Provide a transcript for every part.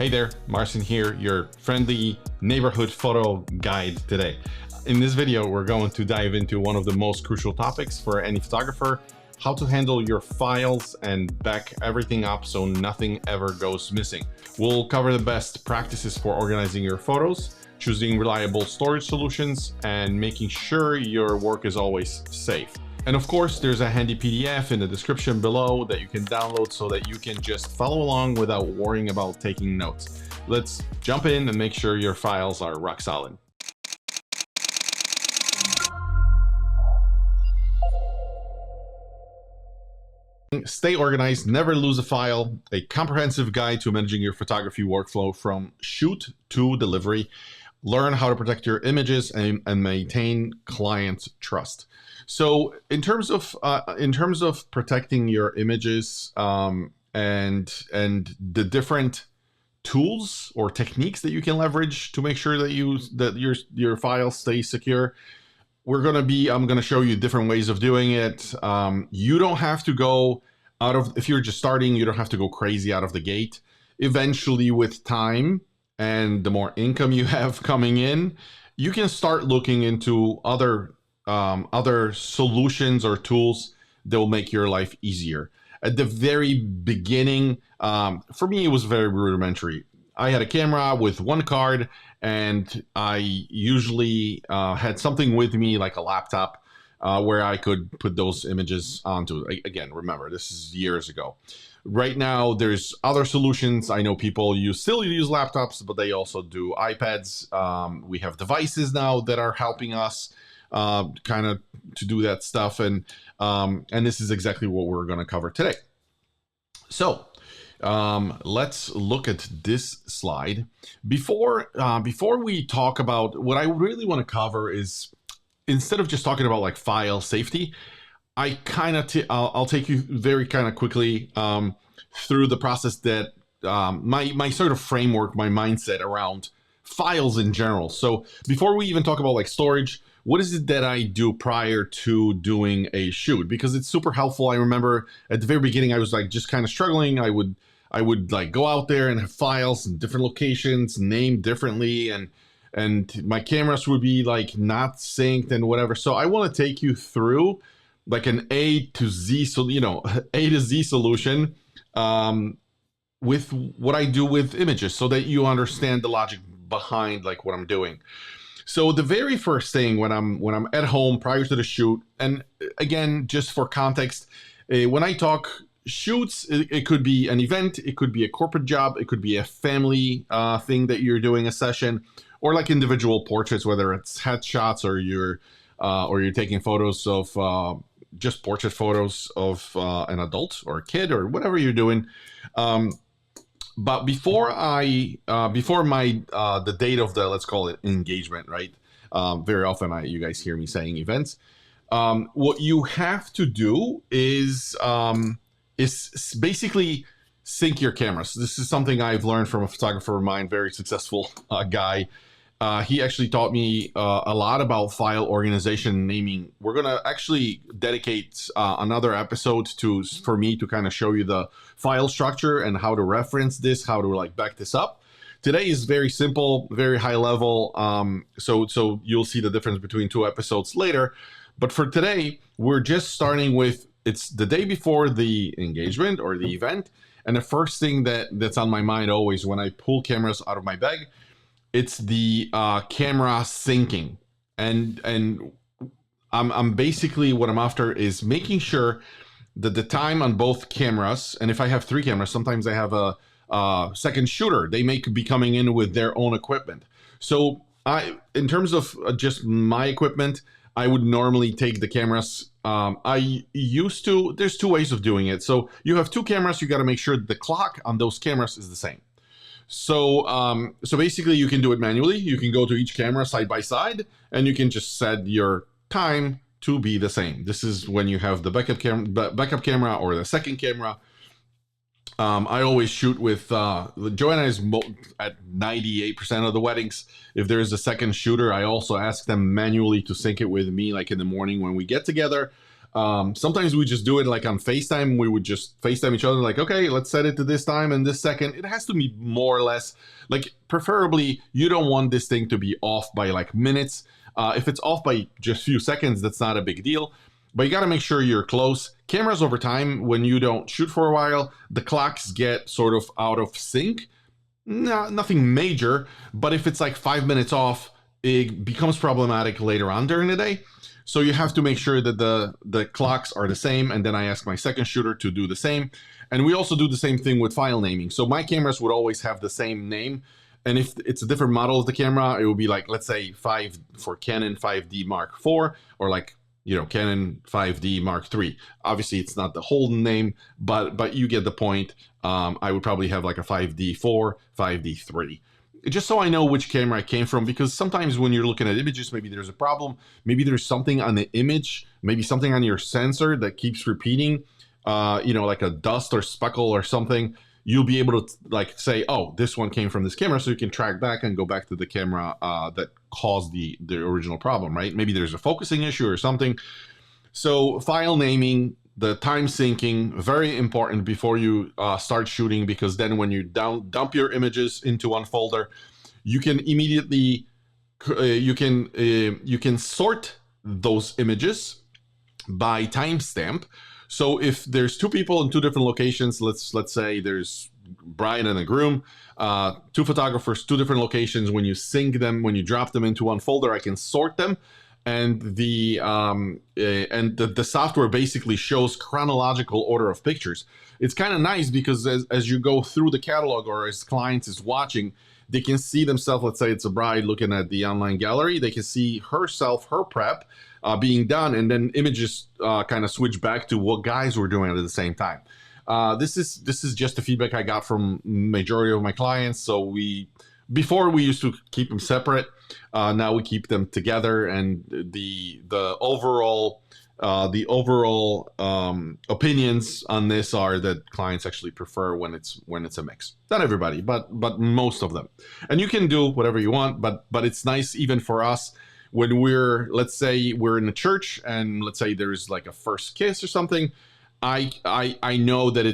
Hey there, Marcin here, your friendly neighborhood photo guide today. In this video, we're going to dive into one of the most crucial topics for any photographer, how to handle your files and back everything up so nothing ever goes missing. We'll cover the best practices for organizing your photos, choosing reliable storage solutions, and making sure your work is always safe. And of course, there's a handy PDF in the description below that you can download so that you can just follow along without worrying about taking notes. Let's jump in and make sure your files are rock solid. Stay organized, never lose a file, a comprehensive guide to managing your photography workflow from shoot to delivery. Learn how to protect your images and maintain client trust. So in terms of protecting your images and the different tools or techniques that you can leverage to make sure that your files stay secure, I'm going to show you different ways of doing it. You don't have to go if you're just starting, you don't have to go crazy out of the gate. Eventually, with time and the more income you have coming in, you can start looking into other solutions or tools that will make your life easier. At the very beginning, for me, it was very rudimentary. I had a camera with one card, and I usually had something with me like a laptop where I could put those images onto. Again, remember, this is years ago. Right now, there's other solutions. I know people still use laptops, but they also do iPads. We have devices now that are helping us kind of to do that stuff, and this is exactly what we're going to cover today. So let's look at this slide. Before we talk about what I really want to cover is, instead of just talking about like file safety, I'll take you very kind of quickly through the process that my sort of framework, my mindset around files in general. So before we even talk about like storage, what is it that I do prior to doing a shoot? Because it's super helpful. I remember at the very beginning, I was like just kind of struggling. I would like go out there and have files in different locations, named differently, and my cameras would be like not synced and whatever. So I want to take you through like an A to Z, so A to Z solution with what I do with images, so that you understand the logic behind like what I'm doing. So the very first thing when I'm at home prior to the shoot, and again, just for context, when I talk shoots, it could be an event, it could be a corporate job, it could be a family thing that you're doing a session, or like individual portraits, whether it's headshots or you're taking photos of just portrait photos of an adult or a kid or whatever you're doing. But before the date of the, let's call it engagement, right? Very often you guys hear me saying events. What you have to do is basically sync your cameras. This is something I've learned from a photographer of mine, very successful guy. He actually taught me a lot about file organization and naming. We're gonna actually dedicate another episode for me to kind of show you the file structure and how to reference this, how to like back this up. Today is very simple, very high level. So you'll see the difference between two episodes later. But for today, we're just starting with, it's the day before the engagement or the event. And the first thing that's on my mind always when I pull cameras out of my bag, it's the camera syncing, and I'm basically, what I'm after is making sure that the time on both cameras, and if I have three cameras, sometimes I have a second shooter. They may be coming in with their own equipment. So in terms of just my equipment, I would normally take the cameras. There's two ways of doing it. So you have two cameras, you got to make sure the clock on those cameras is the same. So basically you can do it manually. You can go to each camera side by side, and you can just set your time to be the same. This is when you have the backup camera or the second camera. I always shoot with Joanna is at 98% of the weddings. If there is a second shooter, I also ask them manually to sync it with me, like in the morning when we get together. Sometimes we just do it like on FaceTime. We would just FaceTime each other, like, okay, let's set it to this time and this second. It has to be more or less, like, preferably, you don't want this thing to be off by like minutes. If it's off by just a few seconds, that's not a big deal. But you got to make sure you're close. Cameras over time, when you don't shoot for a while, the clocks get sort of out of sync. Nothing major, but if it's like 5 minutes off, it becomes problematic later on during the day. So you have to make sure that the clocks are the same, and then I ask my second shooter to do the same. And we also do the same thing with file naming. So my cameras would always have the same name, and if it's a different model of the camera, it would be like, let's say 5 for Canon 5D Mark IV, or like, you know, Canon 5D Mark III. Obviously, it's not the whole name, but you get the point. I would probably have like a 5D4, 5D3. Just so I know which camera it came from, because sometimes when you're looking at images, maybe there's a problem. Maybe there's something on the image, maybe something on your sensor that keeps repeating, you know, like a dust or speckle or something. You'll be able to like say, oh, this one came from this camera, so you can track back and go back to the camera that caused the original problem, right? Maybe there's a focusing issue or something. So file naming, the time syncing, very important before you start shooting, because then when you dump your images into one folder, you can immediately you can sort those images by timestamp. So if there's two people in two different locations, let's say there's bride and a groom, two photographers, two different locations. When you sync them, when you drop them into one folder, I can sort them. And the software basically shows chronological order of pictures. It's kind of nice because as you go through the catalog, or as clients is watching, they can see themselves. Let's say it's a bride looking at the online gallery. They can see herself, her prep being done, and then images kind of switch back to what guys were doing at the same time. This is just the feedback I got from majority of my clients. So before we used to keep them separate. Now we keep them together, and the overall opinions on this are that clients actually prefer when it's a mix. Not everybody, but most of them. And you can do whatever you want, but it's nice even for us when let's say we're in a church, and let's say there's like a first kiss or something. I know that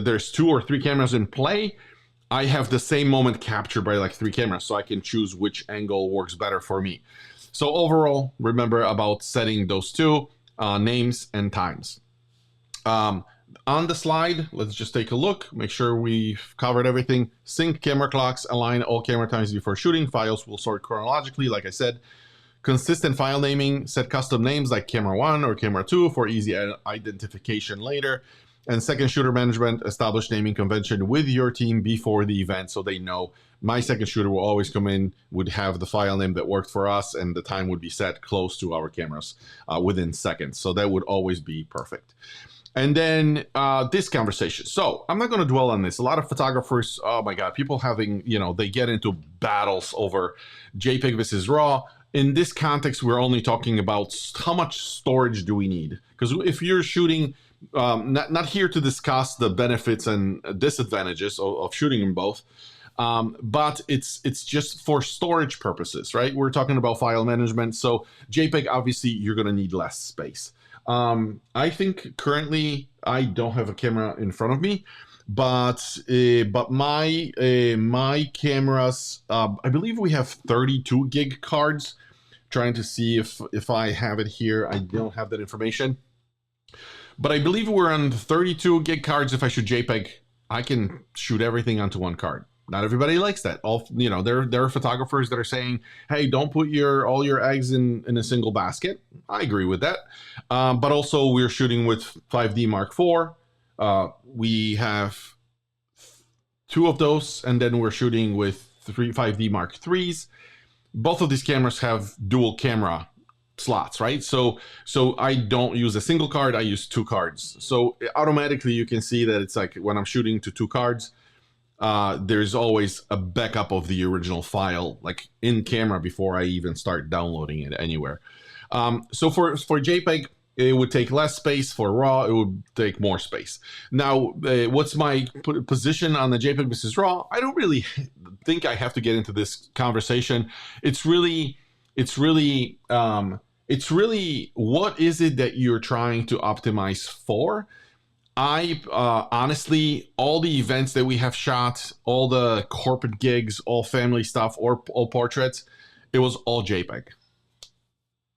there's 2 or 3 cameras in play. I have the same moment captured by like 3 cameras, so I can choose which angle works better for me. So overall, remember about setting those 2 names and times. On the slide, let's just take a look, make sure we've covered everything. Sync camera clocks, align all camera times before shooting. Files will sort chronologically, like I said. Consistent file naming, set custom names like camera 1 or camera 2 for easy identification later. And second shooter management, establish naming convention with your team before the event, so they know my second shooter will always come in, would have the file name that worked for us, and the time would be set close to our cameras within seconds. So that would always be perfect. And then this conversation. So I'm not going to dwell on this. A lot of photographers, oh my God, people having, they get into battles over JPEG versus RAW. In this context, we're only talking about how much storage do we need? Because if you're shooting, not here to discuss the benefits and disadvantages of shooting in both, but it's just for storage purposes, right? We're talking about file management. So JPEG, obviously, you're going to need less space. I think currently I don't have a camera in front of me, but my cameras, I believe we have 32 gig cards. Trying to see if I have it here. I don't have that information, but I believe we're on 32 gig cards. If I shoot JPEG, I can shoot everything onto one card. Not everybody likes that. There are photographers that are saying, "Hey, don't put all your eggs in a single basket." I agree with that, but also we're shooting with 5D Mark IV. We have 2 of those, and then we're shooting with 5D Mark IIIs. Both of these cameras have dual camera slots, right? So I don't use a single card, I use 2 cards. So automatically you can see that it's like when I'm shooting to 2 cards, there's always a backup of the original file, like in camera before I even start downloading it anywhere. So for JPEG, it would take less space. For RAW, it would take more space. Now, what's my position on the JPEG versus RAW? I don't really think I have to get into this conversation. It's really it's really what is it that you're trying to optimize for. I honestly, all the events that we have shot, all the corporate gigs, all family stuff, or all portraits, it was all JPEG.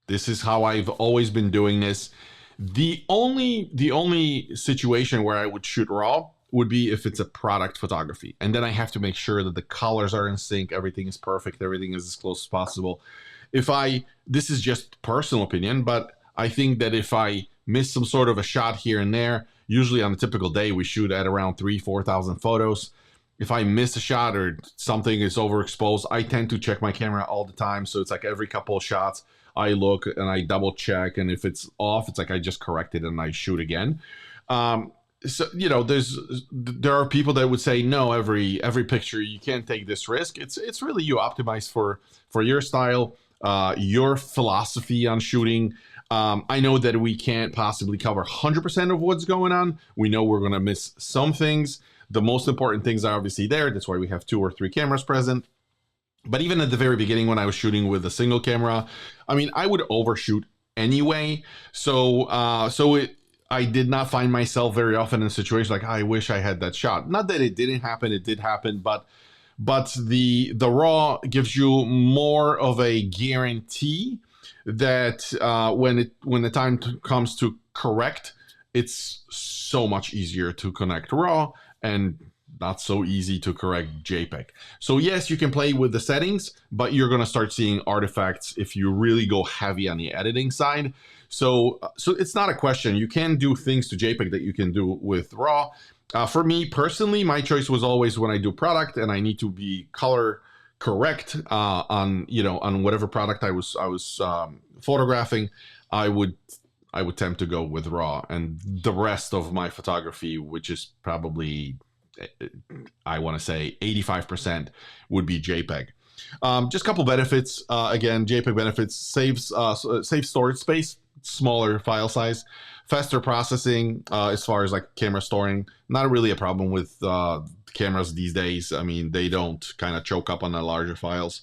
This is how I've always been doing this. The only situation where I would shoot raw would be if it's a product photography, and then I have to make sure that the colors are in sync, everything is perfect, everything is as close as possible. If I This is just personal opinion, but I think that if I miss some sort of a shot here and there, usually on a typical day we shoot at around 3,000-4,000 photos. If I miss a shot or something is overexposed, I tend to check my camera all the time. So it's like every couple of shots, I look and I double check. And if it's off, it's like I just correct it and I shoot again. So there are people that would say no, every picture you can't take this risk. It's really you optimize for your style, your philosophy on shooting. I know that we can't possibly cover 100% of what's going on. We know we're going to miss some things. The most important things are obviously there. That's why we have 2 or 3 cameras present. But even at the very beginning, when I was shooting with a single camera, I mean, I would overshoot anyway. I did not find myself very often in a situation like, I wish I had that shot. Not that it didn't happen, it did happen, but the raw gives you more of a guarantee that when the time comes to correct, it's so much easier to connect raw and not so easy to correct JPEG. So yes, you can play with the settings, but you're going to start seeing artifacts if you really go heavy on the editing side. So it's not a question. You can do things to JPEG that you can do with RAW. For me personally, my choice was always when I do product and I need to be color correct on whatever product I was photographing, I would tend to go with RAW, and the rest of my photography, which is probably, I want to say 85%, would be JPEG. Just a couple benefits. Again, JPEG benefits: saves storage space, smaller file size, faster processing as far as like camera storing. Not really a problem with cameras these days. I mean, they don't kind of choke up on the larger files.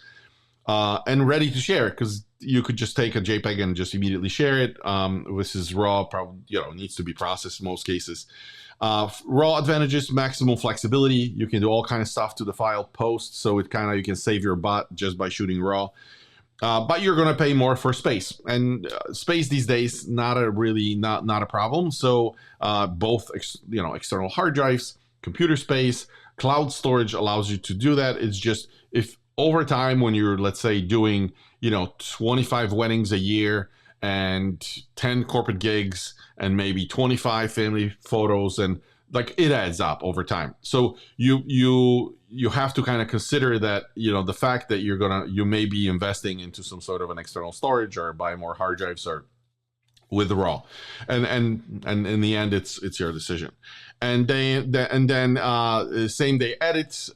And ready to share, because you could just take a JPEG and just immediately share it. This is RAW, probably needs to be processed in most cases. RAW advantages: maximum flexibility. You can do all kind of stuff to the file post, so you can save your butt just by shooting RAW. But you're going to pay more for space, and space these days not a problem. So both external hard drives, computer space, cloud storage allows you to do that. It's just, if over time, when you're, let's say, doing 25 weddings a year and 10 corporate gigs and maybe 25 family photos, and like, it adds up over time. So you have to kind of consider that, the fact that you may be investing into some sort of an external storage or buy more hard drives or with RAW, and in the end, it's your decision. And then same day edit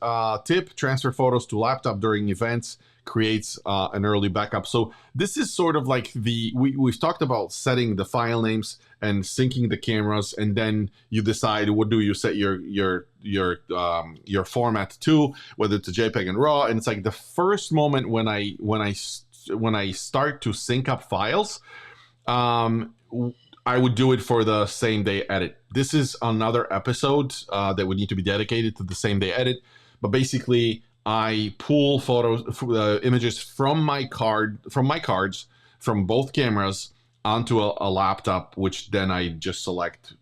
tip: transfer photos to laptop during events creates an early backup. So this is sort of like we've talked about setting the file names and syncing the cameras, and then you decide what do you set your format to, whether it's a JPEG and RAW. And it's like the first moment when I start to sync up files, I would do it for the same day edit. This is another episode that would need to be dedicated to the same day edit. But basically, I pull images from my cards, from both cameras onto a laptop, which then I just select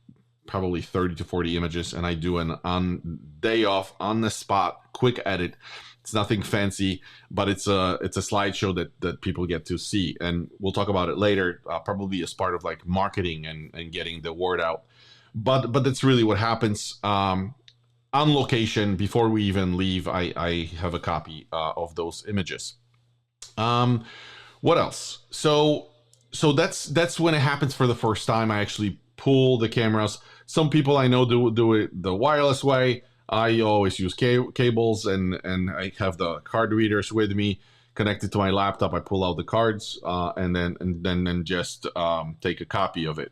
probably 30 to 40 images, and I do an on day off, on the spot, quick edit. It's nothing fancy, but it's a slideshow that people get to see, and we'll talk about it later, probably as part of like marketing and getting the word out. But that's really what happens. On location, before we even leave, I have a copy of those images. What else? So that's when it happens for the first time. I actually pull the cameras. Some people I know do it the wireless way. I always use cables, and I have the card readers with me connected to my laptop. I pull out the cards and then just take a copy of it.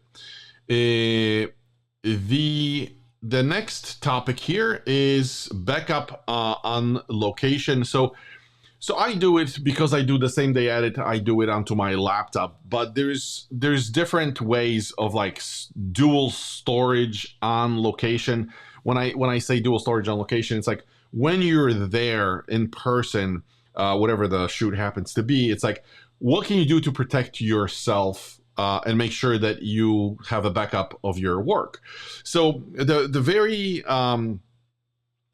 The next topic here is backup on location. So So I do it because I do the same day edit. I do it onto my laptop, but there's different ways of like dual storage on location. When I say dual storage on location, it's like when you're there in person, whatever the shoot happens to be. It's like, what can you do to protect yourself and make sure that you have a backup of your work? So the very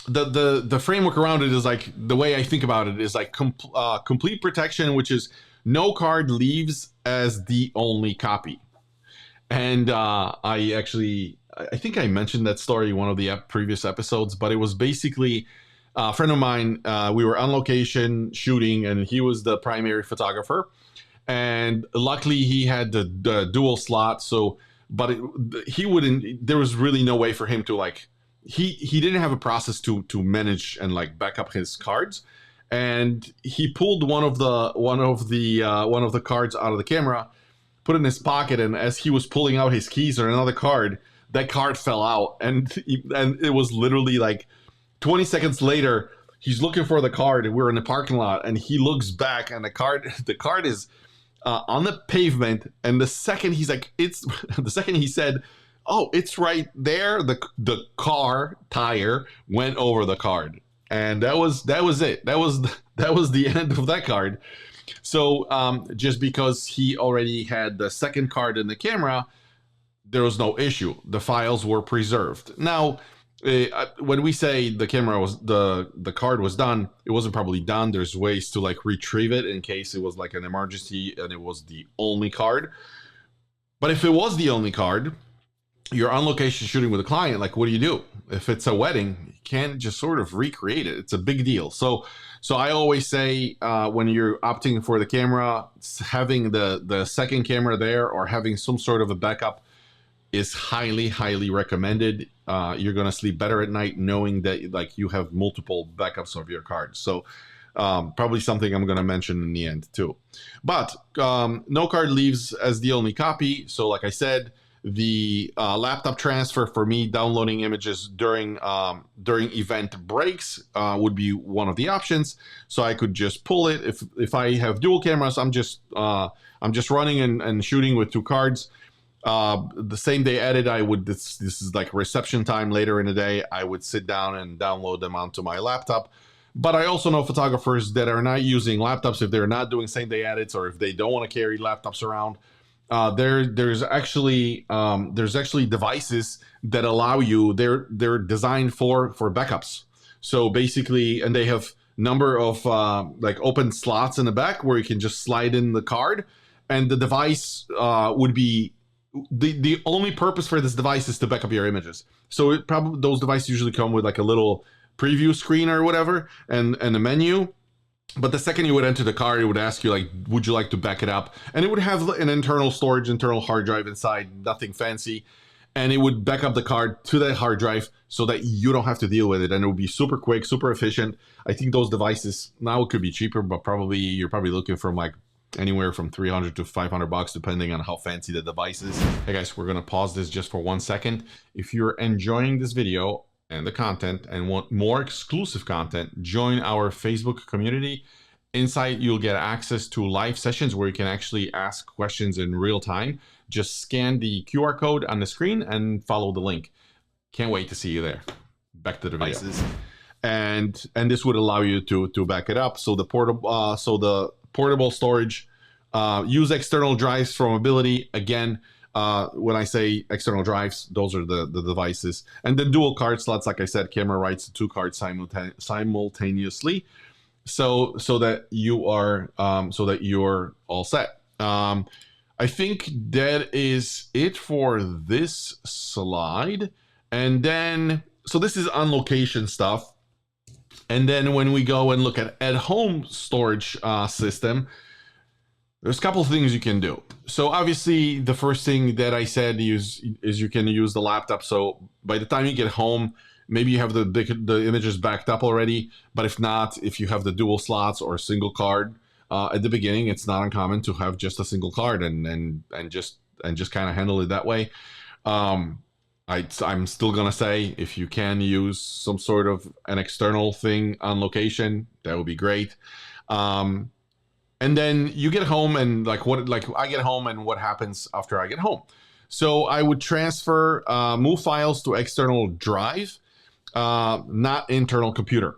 the framework around it is like, the way I think about it is like complete protection, which is no card leaves as the only copy. And I think I mentioned that story in one of the previous episodes, but it was basically a friend of mine. We were on location shooting, and he was the primary photographer. And luckily, he had the dual slot. So, but he wouldn't. There was really no way for him to like. He didn't have a process to manage and like back up his cards, and he pulled one of the cards out of the camera, put it in his pocket, and as he was pulling out his keys or another card, that card fell out, and it was literally like 20 seconds later. He's looking for the card, and we're in the parking lot, and he looks back, and the card is on the pavement. And the second he's like, the second he said, "Oh, it's right there," the car tire went over the card, and that was it. That was the end of that card. So just because he already had the second card in the camera, there was no issue. The files were preserved. Now, when we say the card was done, it wasn't probably done. There's ways to like retrieve it in case it was like an emergency and it was the only card. But if it was the only card, you're on location shooting with a client, like, what do you do? If it's a wedding, you can't just sort of recreate it. It's a big deal. So I always say when you're opting for the camera, having the second camera there or having some sort of a backup is highly, highly recommended. You're going to sleep better at night knowing that like you have multiple backups of your cards. So probably something I'm going to mention in the end too. But no card leaves as the only copy. So like I said, the laptop transfer for me, downloading images during event breaks would be one of the options. So I could just pull it. If I have dual cameras, I'm just running and shooting with two cards. The same day edit, I would, this is like reception time later in the day, I would sit down and download them onto my laptop. But I also know photographers that are not using laptops if they're not doing same day edits, or if they don't want to carry laptops around. There's actually devices that allow you. They're designed for backups. So basically, and they have number of like open slots in the back where you can just slide in the card, and the device would be the only purpose for this device is to back up your images. So it probably, those devices usually come with like a little preview screen or whatever, and a menu. But the second you would enter the card, it would ask you like, would you like to back it up? And it would have an internal storage, internal hard drive inside, nothing fancy. And it would back up the card to that hard drive so that you don't have to deal with it. And it would be super quick, super efficient. I think those devices now could be cheaper, but you're probably looking from like anywhere from $300 to $500, depending on how fancy the device is. Hey guys, we're gonna pause this just for 1 second. If you're enjoying this video and the content and want more exclusive content, join our Facebook community. Inside, you'll get access to live sessions where you can actually ask questions in real time. Just scan the QR code on the screen and follow the link. Can't wait to see you there. Back to the devices. And this would allow you to back it up. So the portable storage, use external drives for mobility. Again, when I say external drives, those are the devices. And then dual card slots, like I said, camera writes to two cards simultaneously, so that you're all set. I think that is it for this slide. And then, so this is on location stuff. And then when we go and look at home storage system, there's a couple of things you can do. So obviously, the first thing that I said is you can use the laptop. So by the time you get home, maybe you have the images backed up already. But if not, if you have the dual slots or a single card at the beginning, it's not uncommon to have just a single card and just kind of handle it that way. I'm still gonna say, if you can use some sort of an external thing on location, that would be great. Um, and then you get home, and like I get home, and what happens after I get home? So I would transfer, move files to external drive, not internal computer.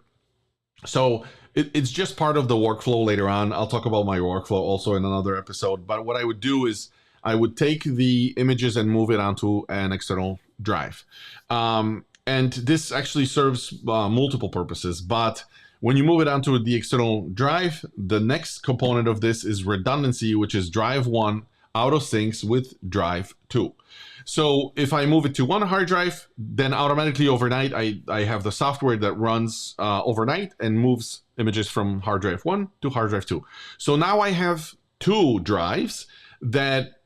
So it's just part of the workflow later on. I'll talk about my workflow also in another episode. But what I would do is I would take the images and move it onto an external drive. And this actually serves multiple purposes. But when you move it onto the external drive, the next component of this is redundancy, which is drive 1 auto syncs with drive 2. So if I move it to one hard drive, then automatically overnight, I have the software that runs overnight and moves images from hard drive 1 to hard drive 2. So now I have 2 drives that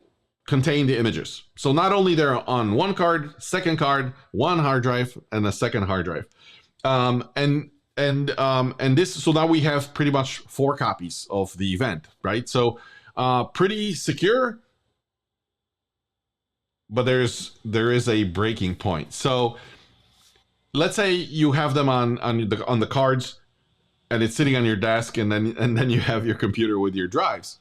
contain the images. So not only they're on one card, second card, one hard drive, and a second hard drive. And this, so now we have pretty much 4 copies of the event, right? So pretty secure. But there is a breaking point. So let's say you have them on the cards, and it's sitting on your desk, and then you have your computer with your drives.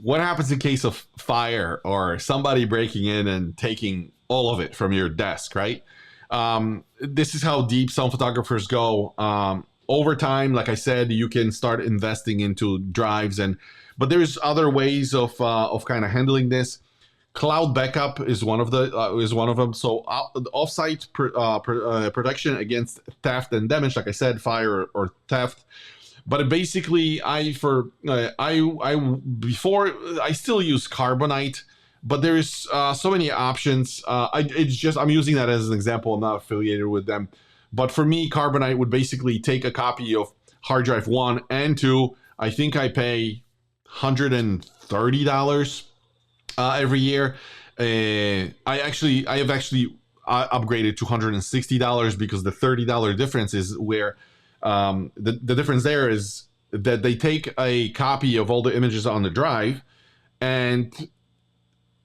What happens in case of fire or somebody breaking in and taking all of it from your desk, right? This is how deep some photographers go. Over time, like I said, you can start investing into drives, but there's other ways of kind of handling this. Cloud backup is one of them. So offsite protection against theft and damage, like I said, fire or theft. But basically, before I still use Carbonite, but there's so many options. I'm using that as an example. I'm not affiliated with them, but for me, Carbonite would basically take a copy of hard drive 1 and 2. I think I pay $130 every year. I have actually upgraded to $160 because the $30 difference is where the difference there is that they take a copy of all the images on the drive, and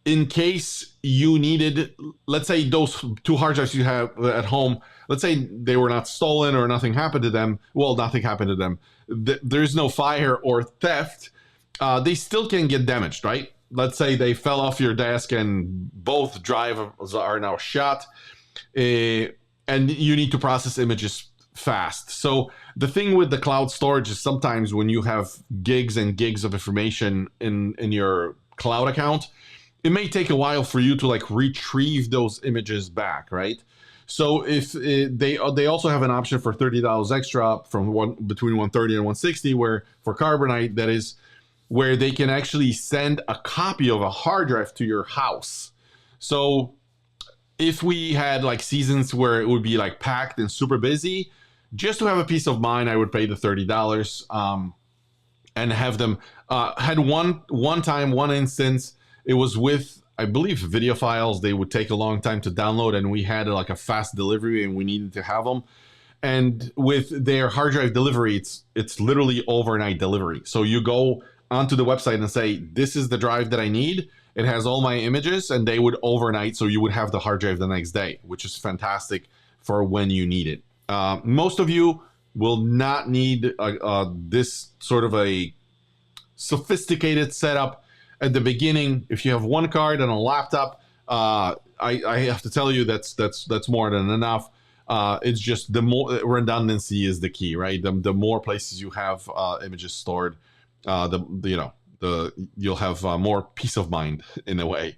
in case you needed, let's say those 2 hard drives you have at home, let's say they were not stolen or nothing happened to them. Well, nothing happened to them. There's no fire or theft. They still can get damaged, right? Let's say they fell off your desk and both drives are now shot, and you need to process images fast. So the thing with the cloud storage is sometimes when you have gigs and gigs of information in your cloud account, it may take a while for you to like retrieve those images back, right? So if they also have an option for $30 extra from between 130 and 160, where for Carbonite, that is where they can actually send a copy of a hard drive to your house. So if we had like seasons where it would be like packed and super busy, just to have a peace of mind, I would pay the $30 and have them. Had one instance, it was with, I believe, video files. They would take a long time to download, and we had like a fast delivery, and we needed to have them. And with their hard drive delivery, it's literally overnight delivery. So you go onto the website and say, this is the drive that I need. It has all my images, and they would overnight. So you would have the hard drive the next day, which is fantastic for when you need it. Most of you will not need this sort of a sophisticated setup at the beginning. If you have one card and a laptop, I have to tell you that's more than enough. It's just the more redundancy is the key, right? The more places you have images stored, you'll have more peace of mind in a way.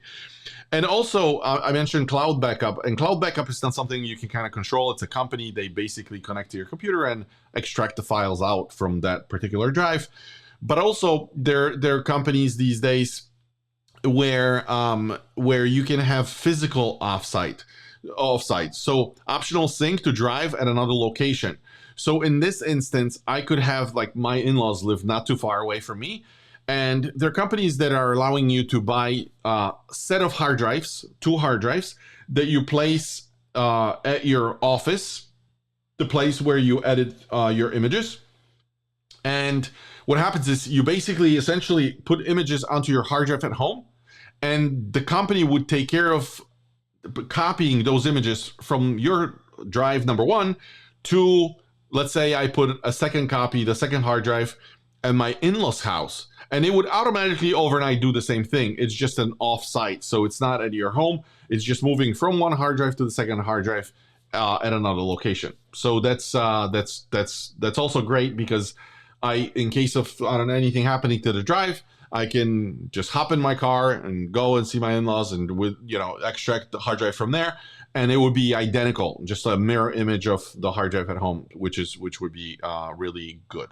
And also, I mentioned cloud backup, and cloud backup is not something you can kind of control. It's a company. They basically connect to your computer and extract the files out from that particular drive. But also, there are companies these days where you can have physical offsite. So optional sync to drive at another location. So in this instance, I could have, like, my in-laws live not too far away from me, and there are companies that are allowing you to buy a set of hard drives, 2 hard drives, that you place at your office, the place where you edit your images. And what happens is you basically essentially put images onto your hard drive at home, and the company would take care of copying those images from your drive number 1 to let's say I put a second copy, the second hard drive, at my in-laws house, and it would automatically overnight do the same thing. It's just an off-site, so it's not at your home. It's just moving from one hard drive to the second hard drive at another location. So that's also great, because in case of anything happening to the drive, I can just hop in my car and go and see my in-laws, and extract the hard drive from there, and it would be identical, just a mirror image of the hard drive at home, which would be really good.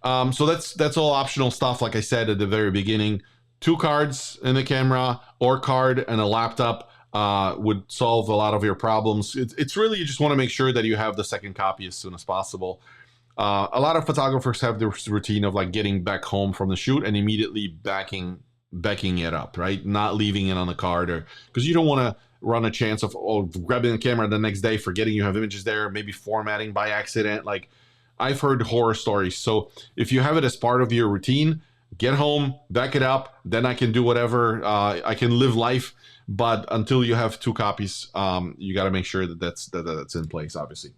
So that's all optional stuff. Like I said at the very beginning, 2 cards in the camera or card and a laptop would solve a lot of your problems. It's really, you just want to make sure that you have the second copy as soon as possible. A lot of photographers have this routine of like getting back home from the shoot and immediately backing it up, right? Not leaving it on the card, or because you don't want to run a chance of grabbing the camera the next day, forgetting you have images there, maybe formatting by accident. Like, I've heard horror stories. So if you have it as part of your routine, get home, back it up, then I can do whatever. I can live life. But until you have 2 copies, you got to make sure that's in place, obviously.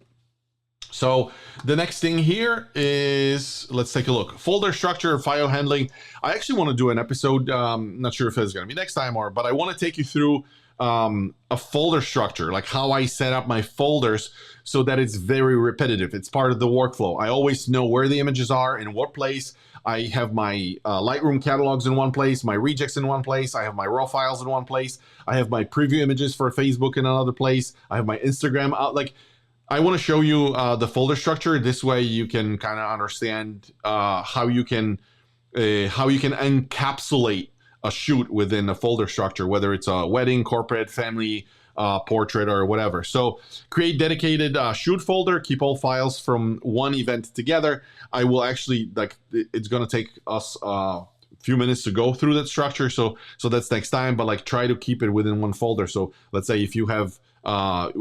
So the next thing here is, let's take a look. Folder structure, file handling. I actually want to do an episode. Not sure if it's going to be next time, but I want to take you through a folder structure, like how I set up my folders so that it's very repetitive. It's part of the workflow. I always know where the images are, in what place. I have my Lightroom catalogs in one place, my rejects in one place. I have my raw files in one place. I have my preview images for Facebook in another place. I have my Instagram out. Like, I want to show you the folder structure. This way you can kind of understand how you can encapsulate a shoot within a folder structure, whether it's a wedding, corporate, family, portrait, or whatever. So create dedicated shoot folder, keep all files from one event together. I will actually, it's going to take us a few minutes to go through that structure. So that's next time, but like, try to keep it within one folder. So let's say if you have, I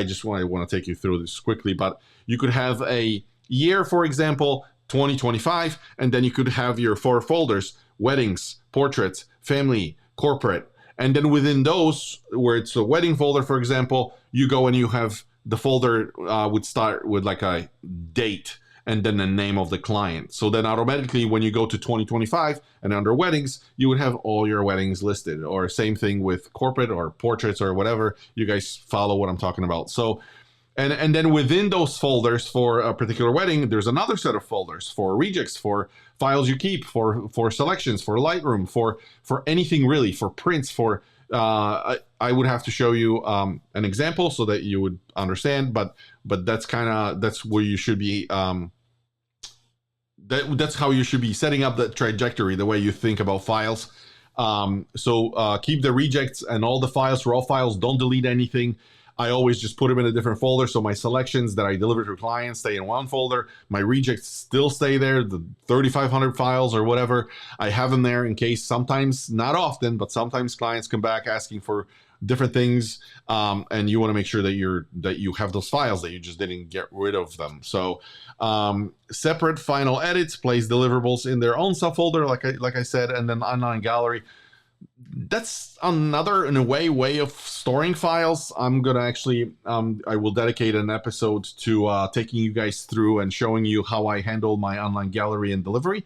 just want to take you through this quickly, but you could have a year, for example, 2025, and then you could have your 4 folders: weddings, portraits, family, corporate. And then within those, where it's a wedding folder, for example, you go and you have the folder would start with like a date and then the name of the client. So then automatically when you go to 2025 and under weddings, you would have all your weddings listed. Or same thing with corporate or portraits or whatever. You guys follow what I'm talking about. So and then within those folders for a particular wedding, there's another set of folders for rejects, for files you keep, for selections, for Lightroom, for anything really, for prints, for I would have to show you an example so that you would understand, but that's where you should be. That's how you should be setting up the trajectory, the way you think about files. So keep the rejects and all the files, raw files. Don't delete anything. I always just put them in a different folder. So my selections that I deliver to clients stay in one folder. My rejects still stay there, the 3,500 files or whatever. I have them there in case sometimes, not often, but sometimes clients come back asking for different things. And you want to make sure that you have those files, that you just didn't get rid of them. So separate final edits, place deliverables in their own subfolder, like I said, and then online gallery. That's another, in a way of storing files. I'm gonna actually I will dedicate an episode to taking you guys through and showing you how I handle my online gallery and delivery.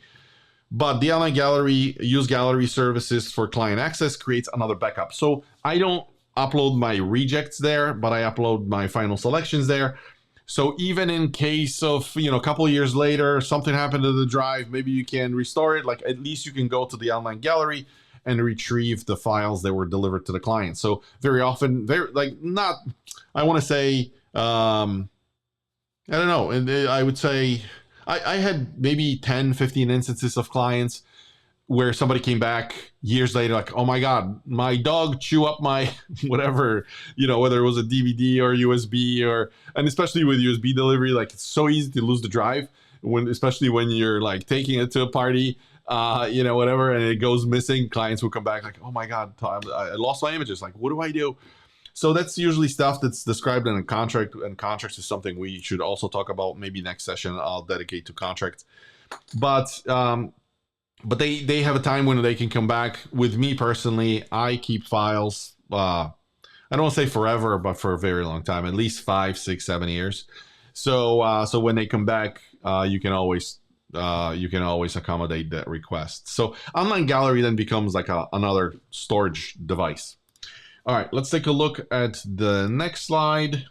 But the online gallery, use gallery services for client access, creates another backup. So I don't upload my rejects there, but I upload my final selections there. So even in case of, a couple of years later, something happened to the drive, maybe you can restore it. Like, at least you can go to the online gallery and retrieve the files that were delivered to the client. So very often, I want to say, I don't know. And I would say I had maybe 10, 15 instances of clients where somebody came back years later, like, oh my God, my dog chew up my whatever, whether it was a DVD or USB and especially with USB delivery, like, it's so easy to lose the drive especially when you're like taking it to a party, whatever, and it goes missing. Clients will come back like, oh my God, I lost my images. Like, what do I do? So that's usually stuff that's described in a contract, and contracts is something we should also talk about. Maybe next session I'll dedicate to contracts. But they have a time when they can come back. With me personally, I keep files, I don't want to say forever, but for a very long time, at least 5, 6, 7 years. So when they come back, you can always accommodate that request. So online gallery then becomes like another storage device. All right, let's take a look at the next slide.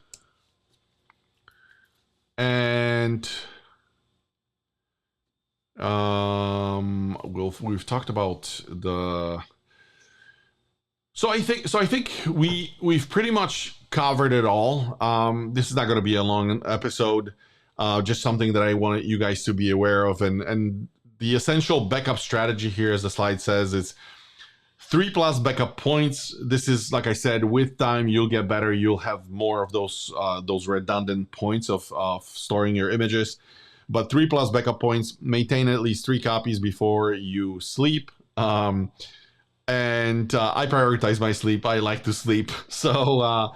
And we've talked about the. So I think we've pretty much covered it all. This is not going to be a long episode. Just something that I want you guys to be aware of, and the essential backup strategy here, as the slide says, is 3+ backup points. This is, like I said, with time you'll get better. You'll have more of those redundant points of storing your images. But 3+ backup points. Maintain at least 3 copies before you sleep. And I prioritize my sleep. I like to sleep, so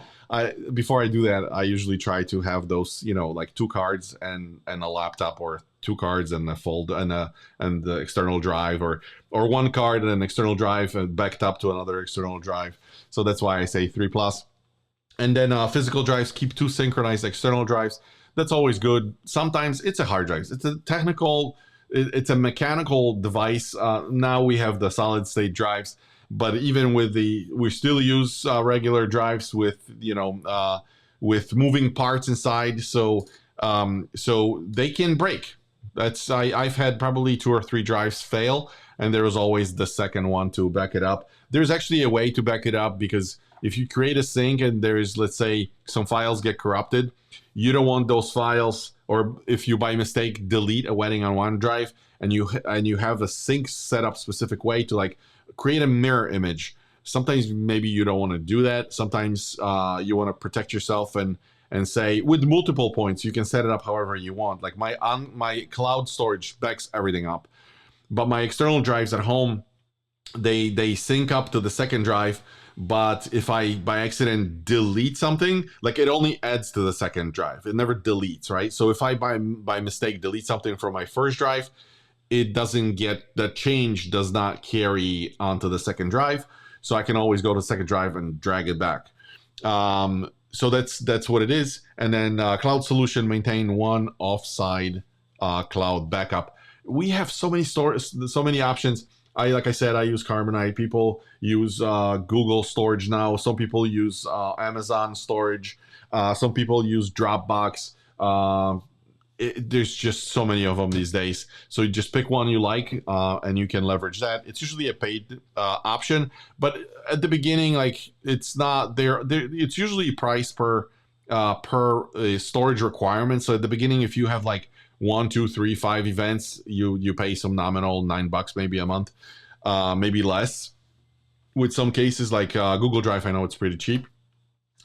before I do that, I usually try to have those, like 2 cards and a laptop, or 2 cards and a fold and the external drive, or 1 card and an external drive and backed up to another external drive. So that's why I say 3+. And then physical drives, keep 2 synchronized external drives. That's always good. Sometimes it's a hard drive. It's a mechanical device. Now we have the solid state drives, but even with we still use regular drives with moving parts inside. So they can break. I've had probably 2 or 3 drives fail, and there was always the second one to back it up. There's actually a way to back it up, because if you create a sync and there's, let's say, some files get corrupted, you don't want those files, or if you by mistake delete a wedding on one drive and you have a sync set up specific way to like create a mirror image. Sometimes maybe you don't want to do that. Sometimes you want to protect yourself and say, with multiple points, you can set it up however you want. Like my cloud storage backs everything up, but my external drives at home, they sync up to the second drive. But if I by accident delete something, like, it only adds to the second drive. It never deletes, right? So if I by mistake delete something from my first drive, it doesn't get, the change does not carry onto the second drive. So I can always go to the second drive and drag it back. So that's what it is. And then Cloud Solution, maintain 1 offside cloud backup. We have so many options. Like I said, I use Carbonite. People use Google Storage now. Some people use Amazon Storage. Some people use Dropbox. There's just so many of them these days. So you just pick one you like, and you can leverage that. It's usually a paid option, but at the beginning, like, it's not there. It's usually priced per storage requirement. So at the beginning, if you have like 1, 2, 3, 5 events, you pay some nominal $9 maybe a month, maybe less. With some cases like Google Drive, I know it's pretty cheap.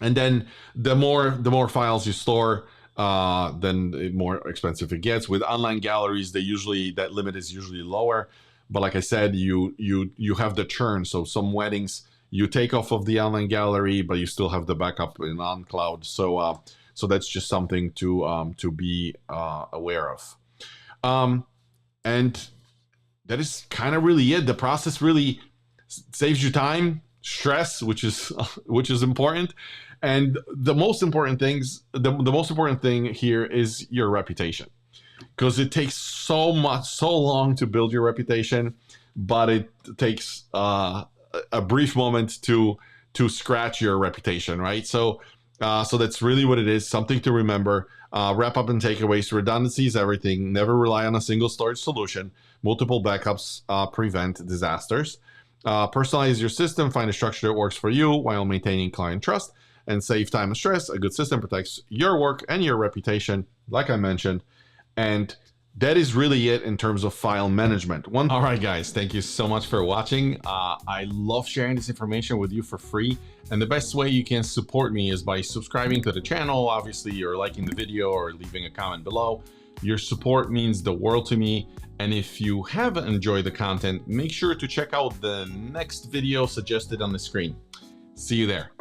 And then the more files you store, then the more expensive it gets. With online galleries, that limit is usually lower. But like I said, you have the churn. So some weddings you take off of the online gallery, but you still have the backup in on cloud. So that's just something to be aware of. And that is kind of really it. The process really saves you time, stress, which is important. And the most important thing here is your reputation, because it takes so long to build your reputation, but it takes a brief moment to scratch your reputation, right? So that's really what it is. Something to remember. Wrap up and takeaways. Redundancy is everything. Never rely on a single storage solution. Multiple backups prevent disasters. Personalize your system. Find a structure that works for you while maintaining client trust, and save time and stress. A good system protects your work and your reputation, like I mentioned. And that is really it in terms of file management. All right, guys, thank you so much for watching. I love sharing this information with you for free. And the best way you can support me is by subscribing to the channel, obviously, or liking the video or leaving a comment below. Your support means the world to me. And if you have enjoyed the content, make sure to check out the next video suggested on the screen. See you there.